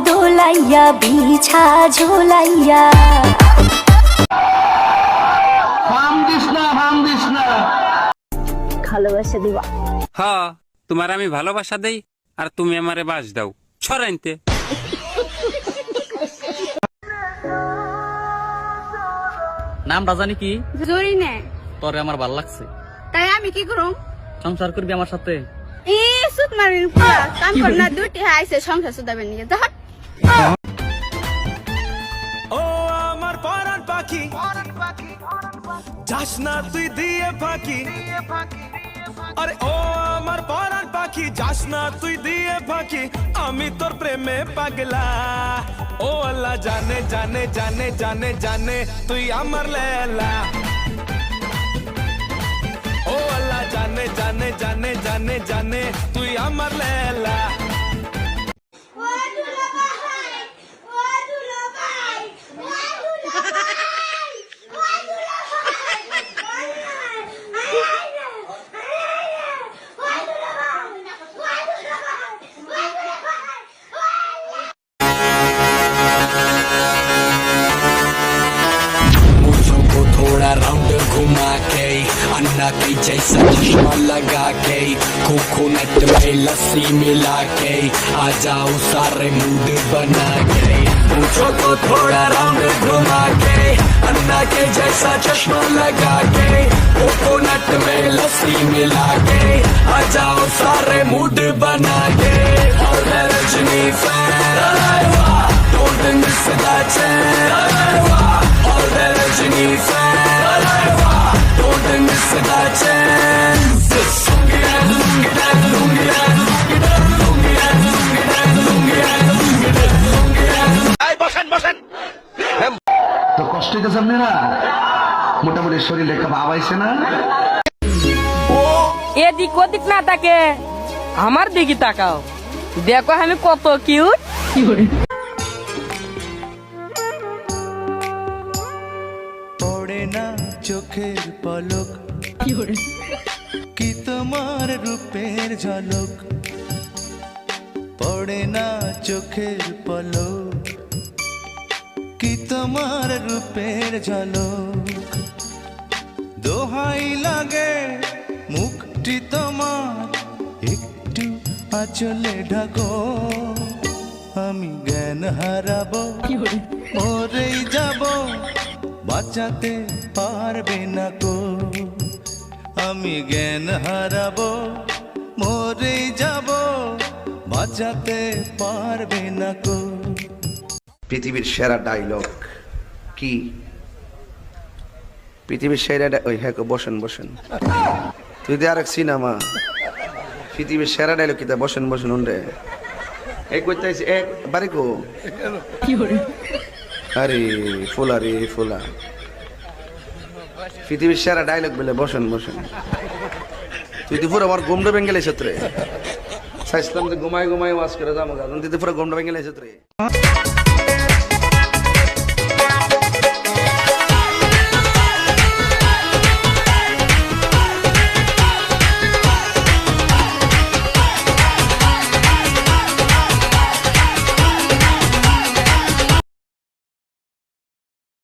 দোলাইয়া বিছা ঝোলাইয়া। ভালোবাসা দিবা? হ্যাঁ, তোমার আমি ভালোবাসা দেই আর তুমি আমারে বাস দাও ছড়াইতে। নামটা জানি কি? জরিনে। তোরে আমার ভাল লাগছে, তাই আমি কি করুম? সংসার করবি আমার সাথে? এ সুত মারিন পুরা কাম কর না, দুটি আইছে সংসার সুদাবেন নিয়ে যা। ও আমার পরাণ পাখি, যাস না তুই দিয়ে ফাঁকি। আরে ও আমার পরাণ পাখি, যাস না তুই দিয়ে ফাঁকি। আমি তোর প্রেমে পাগলা। ও আল্লাহ জানে জানে জানে জানে জানে তুই আমার লেলা। ও আল্লাহ জানে জানে জানে জানে জানে তুই আমার লেলা। राउंड घुमा के अन्ना के जैसा चश्मा लगा के कोकोनट में लस्सी मिला के आ जाओ सारे मूड बना के पूछो तो थोड़ा राउंड घुमा के अन्ना के जैसा चश्मा लगा के कोकोनट में लस्सी मिला के आ जाओ सारे मूड बना के और Rajni fan don't miss that chance और Rajni fan don't miss that chance. তো কষ্ট হইতেছে আপনারা? মোটামুটি শরীর রেখা ভাব আইছে না? এদিক ওদিক না তাকে আমার দিকে তাকাও, দেখো আমি কত কিউট। পড়ে না চোখের পলক, কি তোমার রূপের ঝলক। পড়ে না চোখের পলক, কি তোমার রূপের ঝলক। দোহাই লাগে মুখটি তোমার, একটু আঁচলে ঢাকো। আমি জ্ঞান হারাবো, মরেই যাব, বাঁচাতে পারবে না কো। আমি জ্ঞান হারাবো, মরেই যাব, বাঁচাতে পারবে না কো। পৃথিবীর সেরা ডায়লগ কি? পৃথিবীর সেরা ওই হ্যাঁ বসেন বসেন, তুই তো আরেক সিনেমা। পৃথিবীর সেরা ডায়লগ কি? বসেন বসেন উন্ডে এই করতে এক বাড়ি কো। আরে ফুলা রে ফুলা, পৃথিবীর সেরা ডায়লগ বলে বসেন বসেন। তুই তো পুরো আমার গোমটা বেঙ্গেলে ক্ষেত্রে চাইছিলাম যে ঘুমাই ঘুমাই ওয়াজ করে যাবো, তুই তো পুরো গোমটা বেঙ্গেলে ক্ষেত্রে।